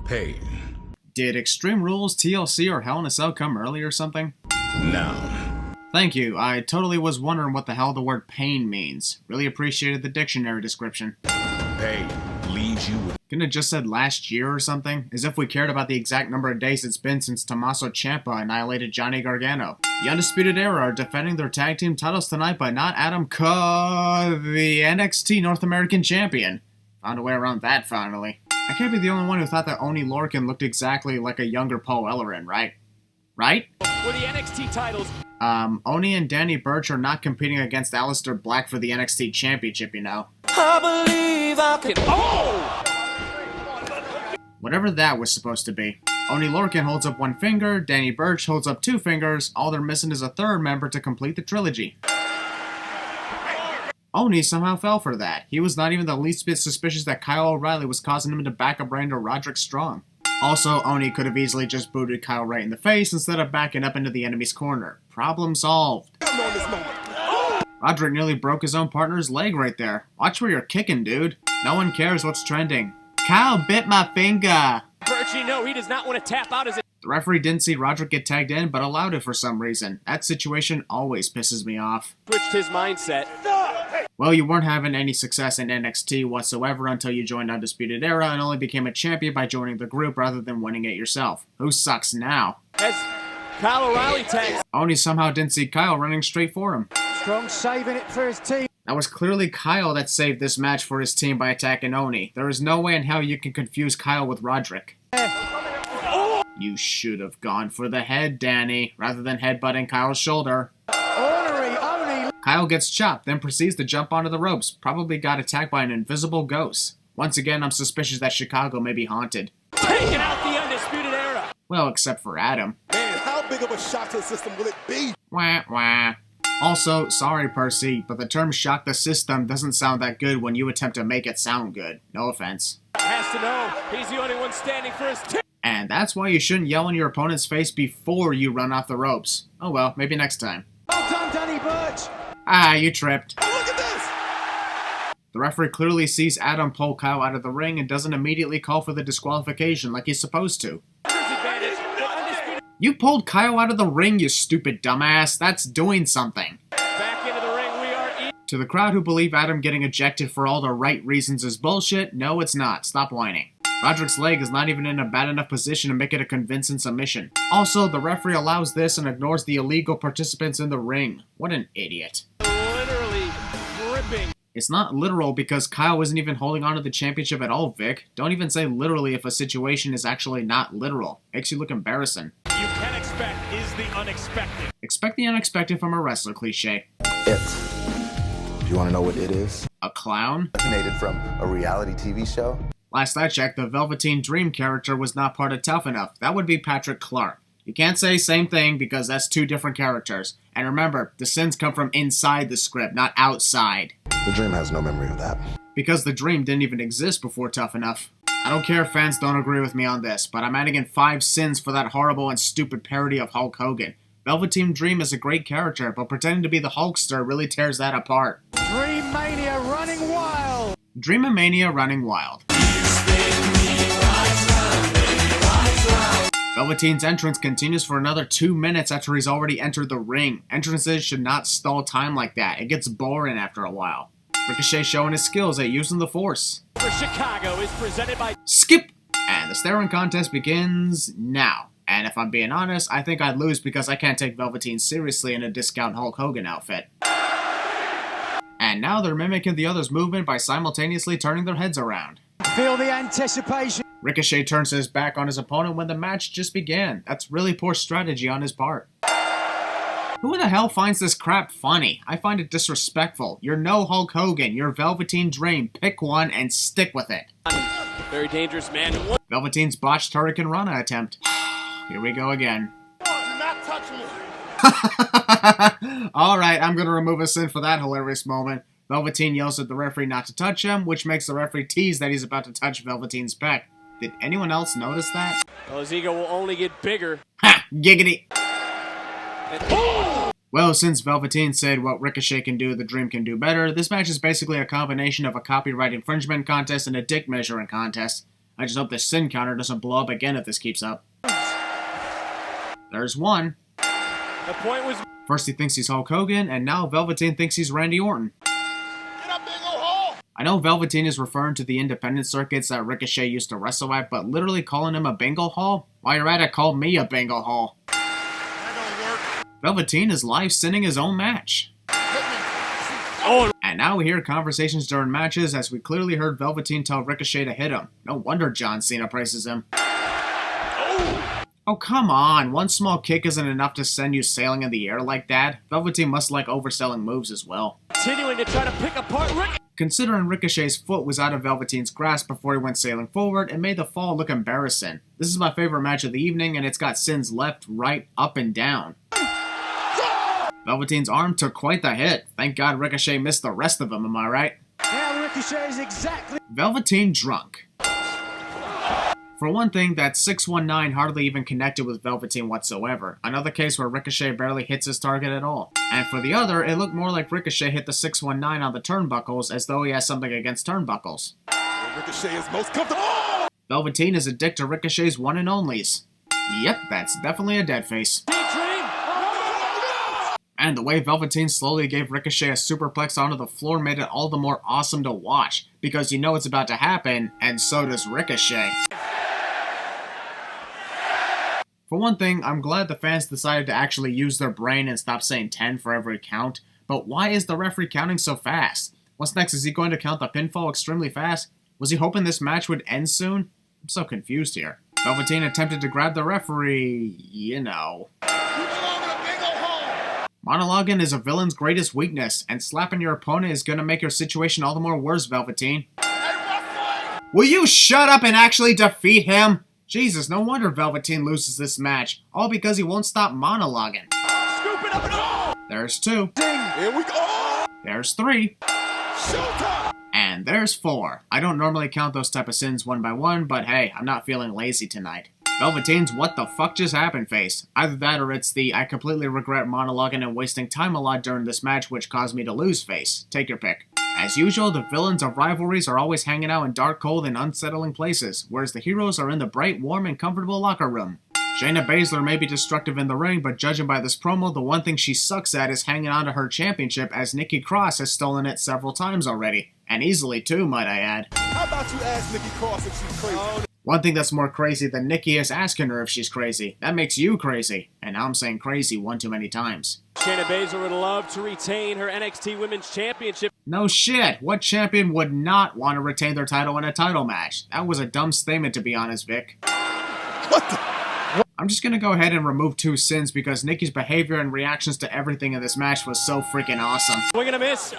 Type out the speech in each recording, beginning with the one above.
Pain. Did Extreme Rules, TLC, or Hell in a Cell come early or something? Now. Thank you. I totally was wondering what the hell the word pain means. Really appreciated the dictionary description. Pain leaves you with... Couldn't have just said last year or something? As if we cared about the exact number of days it's been since Tommaso Ciampa annihilated Johnny Gargano. The Undisputed Era are defending their tag team titles tonight by not Adam Cole, the NXT North American Champion. Found a way around that finally. I can't be the only one who thought that Oney Lorcan looked exactly like a younger Paul Ellering, right? Right? For the NXT titles. Oney and Danny Burch are not competing against Aleister Black for the NXT Championship, you know. I believe I can. Oh! Whatever that was supposed to be. Oney Lorcan holds up one finger, Danny Burch holds up two fingers, all they're missing is a third member to complete the trilogy. Oney somehow fell for that. He was not even the least bit suspicious that Kyle O'Reilly was causing him to back up Randy Roderick Strong. Also, Oney could have easily just booted Kyle right in the face instead of backing up into the enemy's corner. Problem solved. Roderick nearly broke his own partner's leg right there. Watch where you're kicking, dude. No one cares what's trending. Kyle bit my finger! Virgie, no, he does not want to tap out as it. The referee didn't see Roderick get tagged in, but allowed it for some reason. That situation always pisses me off. Switched his mindset. Well, you weren't having any success in NXT whatsoever until you joined Undisputed Era and only became a champion by joining the group rather than winning it yourself. Who sucks now? As Kyle O'Reilly tags. Oney somehow didn't see Kyle running straight for him. Strong saving it for his team. That was clearly Kyle that saved this match for his team by attacking Oney. There is no way in hell you can confuse Kyle with Roderick. You should have gone for the head, Danny, rather than headbutting Kyle's shoulder. Kyle gets chopped, then proceeds to jump onto the ropes. Probably got attacked by an invisible ghost. Once again, I'm suspicious that Chicago may be haunted. Taking out the Undisputed Era. Well, except for Adam. Man, how big of a shock to the system will it be? Wah, wah. Also, sorry Percy, but the term shock the system doesn't sound that good when you attempt to make it sound good. No offense. Has to know he's the only one standing for his team. And that's why you shouldn't yell in your opponent's face before you run off the ropes. Oh well, maybe next time. Well done, Danny Burch. Ah, you tripped. Oh, look at this! The referee clearly sees Adam pull Kyle out of the ring and doesn't immediately call for the disqualification like he's supposed to. You pulled Kyle out of the ring, you stupid dumbass. That's doing something. Back into the ring we are. To the crowd who believe Adam getting ejected for all the right reasons is bullshit, no it's not. Stop whining. Roderick's leg is not even in a bad enough position to make it a convincing submission. Also, the referee allows this and ignores the illegal participants in the ring. What an idiot. Literally gripping. It's not literal because Kyle isn't even holding on to the championship at all, Vic. Don't even say literally if a situation is actually not literal. Makes you look embarrassing. You can expect is the unexpected. Expect the unexpected from a wrestler cliche. It. Do you want to know what it is? A clown? Originated from a reality TV show? Last I checked, the Velveteen Dream character was not part of Tough Enough. That would be Patrick Clark. You can't say same thing because that's two different characters. And remember, the sins come from inside the script, not outside. The Dream has no memory of that. Because the Dream didn't even exist before Tough Enough. I don't care if fans don't agree with me on this, but I'm adding in 5 sins for that horrible and stupid parody of Hulk Hogan. Velveteen Dream is a great character, but pretending to be the Hulkster really tears that apart. Dream Mania running wild. Dreamomania running wild. Velveteen's entrance continues for another 2 minutes after he's already entered the ring. Entrances should not stall time like that. It gets boring after a while. Ricochet showing his skills at using the Force. For Chicago is presented by Skip! And the staring contest begins now. And if I'm being honest, I think I'd lose because I can't take Velveteen seriously in a discount Hulk Hogan outfit. And now they're mimicking the other's movement by simultaneously turning their heads around. Feel the anticipation. Ricochet turns his back on his opponent when the match just began. That's really poor strategy on his part. Who the hell finds this crap funny? I find it disrespectful. You're no Hulk Hogan. You're Velveteen Dream. Pick one and stick with it. very dangerous man. Velveteen's botched Hurricane Rana attempt. Here we go again. Oh, do not touch me. Alright, I'm gonna remove a sin for that hilarious moment. Velveteen yells at the referee not to touch him, which makes the referee tease that he's about to touch Velveteen's pec. Did anyone else notice that? Well, his ego will only get bigger. Ha! Giggity! And Well, since Velveteen said what Ricochet can do, the Dream can do better, this match is basically a combination of a copyright infringement contest and a dick measuring contest. I just hope this sin counter doesn't blow up again if this keeps up. There's one. The point was... First he thinks he's Hulk Hogan, and now Velveteen thinks he's Randy Orton. Get up, big ol' hole! I know Velveteen is referring to the independent circuits that Ricochet used to wrestle at, but literally calling him a bingo hall? While you're at it, call me a bingo hall. That don't work. Velveteen is live sinning his own match. Oh, And now we hear conversations during matches as we clearly heard Velveteen tell Ricochet to hit him. No wonder John Cena praises him. Oh, come on. One small kick isn't enough to send you sailing in the air like that. Velveteen must like overselling moves as well. continuing to try to pick apart Rick. Considering Ricochet's foot was out of Velveteen's grasp before he went sailing forward, it made the fall look embarrassing. This is my favorite match of the evening, and it's got Sins left, right, up, and down. Velveteen's arm took quite the hit. Thank God Ricochet missed the rest of him, am I right? Now Ricochet is exactly... Velveteen drunk. For one thing, that 619 hardly even connected with Velveteen whatsoever. Another case where Ricochet barely hits his target at all. And for the other, it looked more like Ricochet hit the 619 on the turnbuckles as though he has something against turnbuckles. Ricochet is most comfortable. Velveteen is a dick to Ricochet's one and onlys. Yep, that's definitely a dead face. And the way Velveteen slowly gave Ricochet a superplex onto the floor made it all the more awesome to watch, because you know it's about to happen, and so does Ricochet. For one thing, I'm glad the fans decided to actually use their brain and stop saying 10 for every count, but why is the referee counting so fast? What's next? Is he going to count the pinfall extremely fast? Was he hoping this match would end soon? I'm so confused here. Velveteen attempted to grab the referee, you know. Monologuing is a villain's greatest weakness, and slapping your opponent is gonna make your situation all the more worse, Velveteen. Will you shut up and actually defeat him? Jesus, no wonder Velveteen loses this match, all because he won't stop monologuing. Scoop it up and oh! There's 2. Here we go. There's 3. Showtime. And there's 4. I don't normally count those type of sins one by one, but hey, I'm not feeling lazy tonight. Velveteen's what the fuck just happened face. Either that or it's the I completely regret monologuing and wasting time a lot during this match which caused me to lose face. Take your pick. As usual, the villains of rivalries are always hanging out in dark, cold, and unsettling places, whereas the heroes are in the bright, warm, and comfortable locker room. Shayna Baszler may be destructive in the ring, but judging by this promo, the one thing she sucks at is hanging on to her championship as Nikki Cross has stolen it several times already. And easily too, might I add. How about you ask Nikki Cross if she's crazy? One thing that's more crazy than Nikki is asking her if she's crazy. That makes you crazy. And now I'm saying crazy one too many times. Shayna Baszler would love to retain her NXT Women's Championship. No shit. What champion would not want to retain their title in a title match? That was a dumb statement, to be honest, Vic. What the? I'm just gonna go ahead and remove 2 sins because Nikki's behavior and reactions to everything in this match was so freaking awesome. We're gonna miss.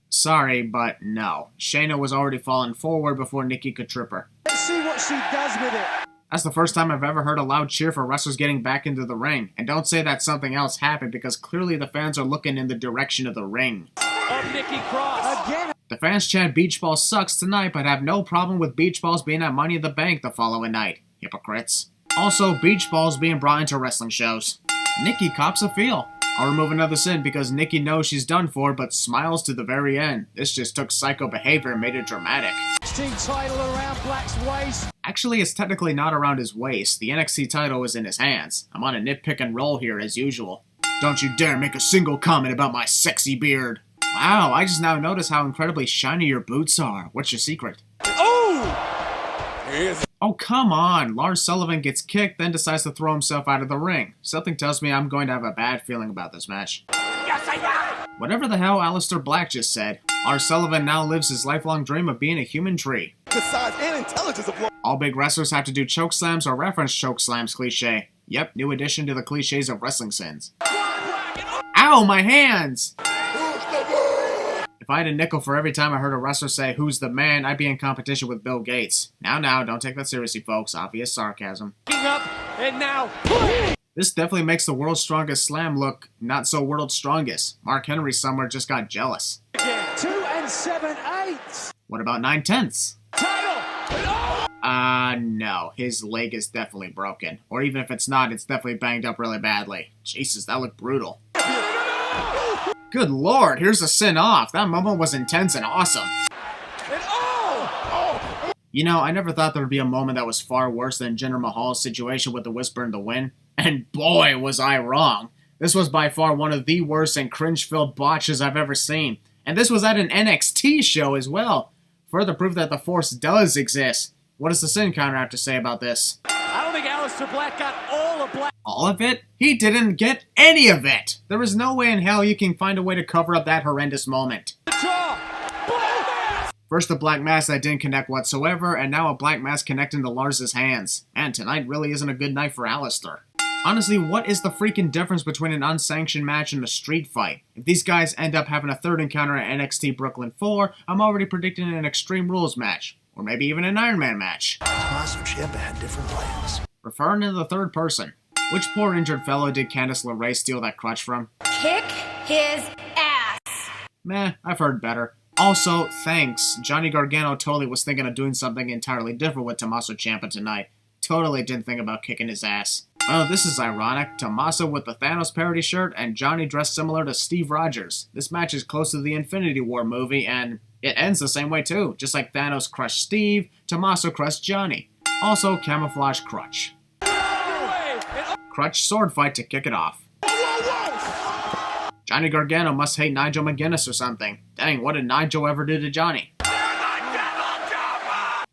Sorry, but no. Shayna was already falling forward before Nikki could trip her. Let's see what she does with it. That's the first time I've ever heard a loud cheer for wrestlers getting back into the ring. And don't say that something else happened because clearly the fans are looking in the direction of the ring. Of Nikki Cross. Again. The fans chant Beach Ball sucks tonight, but have no problem with Beach Balls being at Money in the Bank the following night. Hypocrites. Also, Beach Balls being brought into wrestling shows. Nikki cops a feel. I'll remove another sin because Nikki knows she's done for, but smiles to the very end. This just took psycho behavior and made it dramatic. NXT title around Black's waist. Actually, it's technically not around his waist. The NXT title is in his hands. I'm on a nitpick and roll here as usual. Don't you dare make a single comment about my sexy beard. Wow, I just now notice how incredibly shiny your boots are. What's your secret? Oh! Here is Oh, come on. Lars Sullivan gets kicked, then decides to throw himself out of the ring. Something tells me I'm going to have a bad feeling about this match. Yes, I am! Whatever the hell Aleister Black just said, Lars Sullivan now lives his lifelong dream of being a human tree. the size and intelligence of All big wrestlers have to do choke slams or reference choke slams cliche. Yep, new addition to the cliches of wrestling sins. Ow, my hands! If I had a nickel for every time I heard a wrestler say, "Who's the man?" I'd be in competition with Bill Gates. Now, don't take that seriously, folks. Obvious sarcasm. Up and now. This definitely makes the world's strongest slam look not so world's strongest. Mark Henry somewhere just got jealous. 2 7/8. What about 9/10? Title. No. His leg is definitely broken. Or even if it's not, it's definitely banged up really badly. Jesus, that looked brutal. Good lord, here's a sin off. That moment was intense and awesome. And oh! You know, I never thought there would be a moment that was far worse than Jinder Mahal's situation with the Whisper and the win. And boy, was I wrong. This was by far one of the worst and cringe-filled botches I've ever seen. And this was at an NXT show as well. Further proof that the Force does exist. What does the Sin Counter have to say about this? I don't think Aleister Black got all of Black. All of it? He didn't get any of it! There is no way in hell you can find a way to cover up that horrendous moment. First a black mask that didn't connect whatsoever, and now a black mask connecting to Lars's hands. And tonight really isn't a good night for Aleister. Honestly, what is the freaking difference between an unsanctioned match and a street fight? If these guys end up having a third encounter at NXT Brooklyn 4, I'm already predicting an Extreme Rules match. Or maybe even an Iron Man match. Tommaso Ciampa had different plans. Referring to the third person. Which poor injured fellow did Candice LeRae steal that crutch from? Kick his ass. Meh, I've heard better. Also, thanks. Johnny Gargano totally was thinking of doing something entirely different with Tommaso Ciampa tonight. Totally didn't think about kicking his ass. Oh, this is ironic. Tommaso with the Thanos parody shirt and Johnny dressed similar to Steve Rogers. This match is close to the Infinity War movie and it ends the same way too. Just like Thanos crushed Steve, Tommaso crushed Johnny. Also, camouflage crutch. Crutch sword fight to kick it off. Johnny Gargano must hate Nigel McGuinness or something. Dang, what did Nigel ever do to Johnny?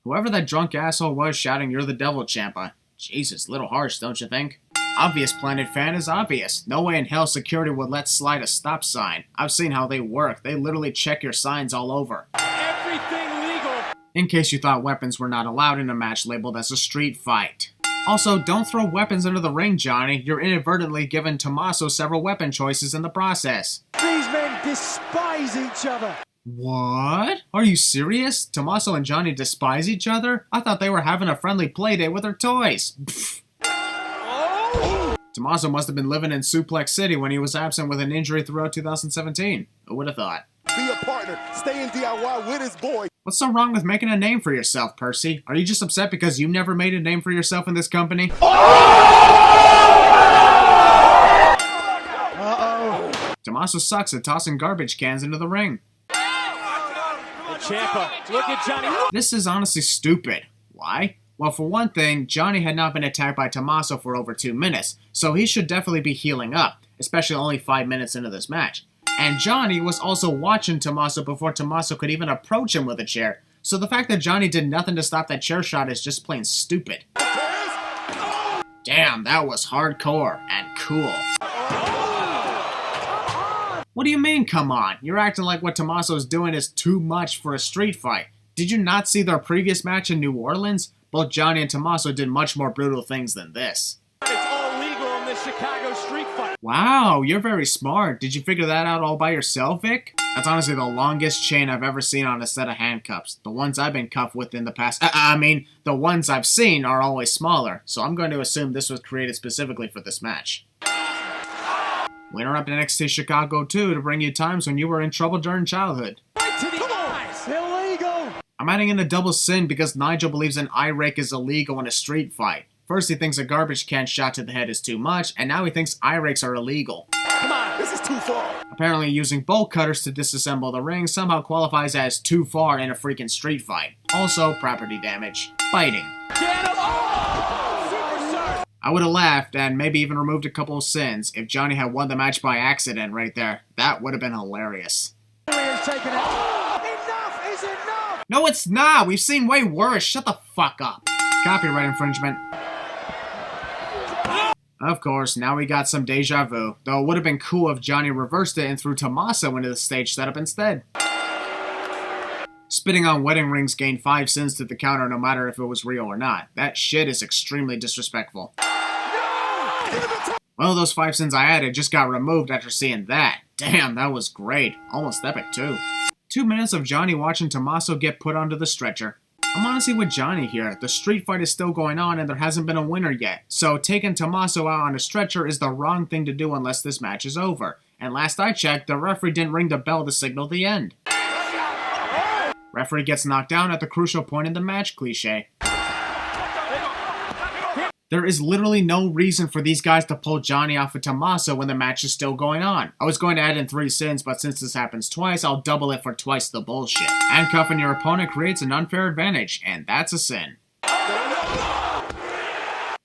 Whoever that drunk asshole was shouting, "You're the devil, Ciampa." Jesus, little harsh, don't you think? Obvious Planet fan is obvious. No way in hell security would let slide a stop sign. I've seen how they work. They literally check your signs all over. Everything legal. In case you thought weapons were not allowed in a match labeled as a street fight. Also, don't throw weapons into the ring, Johnny. You're inadvertently giving Tommaso several weapon choices in the process. These men despise each other. What? Are you serious? Tommaso and Johnny despise each other? I thought they were having a friendly playdate with their toys. Tommaso must have been living in Suplex City when he was absent with an injury throughout 2017. Who would have thought? Be a partner. Stay in DIY with his boy. What's so wrong with making a name for yourself, Percy? Are you just upset because you never made a name for yourself in this company? Uh-oh. Tommaso sucks at tossing garbage cans into the ring. Ciampa, look at Johnny. This is honestly stupid. Why? Well, for one thing, Johnny had not been attacked by Tommaso for over 2 minutes, so he should definitely be healing up, especially only 5 minutes into this match. And Johnny was also watching Tommaso before Tommaso could even approach him with a chair, so the fact that Johnny did nothing to stop that chair shot is just plain stupid. Damn, that was hardcore and cool. What do you mean, come on? You're acting like what Tommaso's doing is too much for a street fight. Did you not see their previous match in New Orleans? Both Johnny and Tommaso did much more brutal things than this. It's all legal in this Chicago street fight. Wow, you're very smart. Did you figure that out all by yourself, Vic? That's honestly the longest chain I've ever seen on a set of handcuffs. The ones I've been cuffed with in the past, the ones I've seen are always smaller, so I'm going to assume this was created specifically for this match. Winner up NXT Chicago II to bring you times when you were in trouble during childhood. Right to the eyes. Illegal. I'm adding in a double sin because Nigel believes an eye rake is illegal in a street fight. First he thinks a garbage can shot to the head is too much, and now he thinks eye rakes are illegal. Come on. This is too far. Apparently using bolt cutters to disassemble the ring somehow qualifies as too far in a freaking street fight. Also, property damage. Fighting. Get him. Oh! Super Sir. I would have laughed and maybe even removed a couple of sins if Johnny had won the match by accident right there. That would have been hilarious. Enough is enough. No, it's not! We've seen way worse! Shut the fuck up! Copyright infringement. Of course, now we got some deja vu, though it would have been cool if Johnny reversed it and threw Tommaso into the stage setup instead. Spitting on wedding rings gained 5 sins to the counter no matter if it was real or not. That shit is extremely disrespectful. Well, those 5 sins I added just got removed after seeing that. Damn, that was great. Almost epic too. 2 minutes of Johnny watching Tommaso get put onto the stretcher. I'm honestly with Johnny here. The street fight is still going on and there hasn't been a winner yet. So taking Tommaso out on a stretcher is the wrong thing to do unless this match is over. And last I checked, the referee didn't ring the bell to signal the end. Referee gets knocked down at the crucial point in the match cliche. There is literally no reason for these guys to pull Johnny off of Tommaso when the match is still going on. I was going to add in 3 sins, but since this happens twice, I'll double it for twice the bullshit. Handcuffing your opponent creates an unfair advantage, and that's a sin.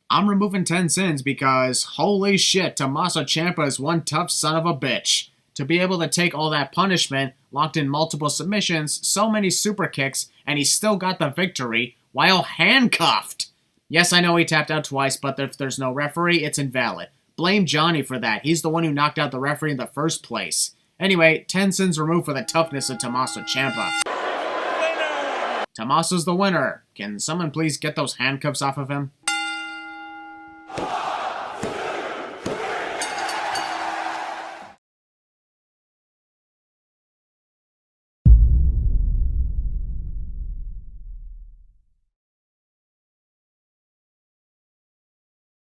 I'm removing 10 sins because, holy shit, Tommaso Ciampa is one tough son of a bitch. To be able to take all that punishment, locked in multiple submissions, so many super kicks, and he still got the victory while handcuffed. Yes, I know he tapped out twice, but if there's no referee, it's invalid. Blame Johnny for that. He's the one who knocked out the referee in the first place. Anyway, 10 sins removed for the toughness of Tommaso Ciampa. Tommaso's the winner. Can someone please get those handcuffs off of him?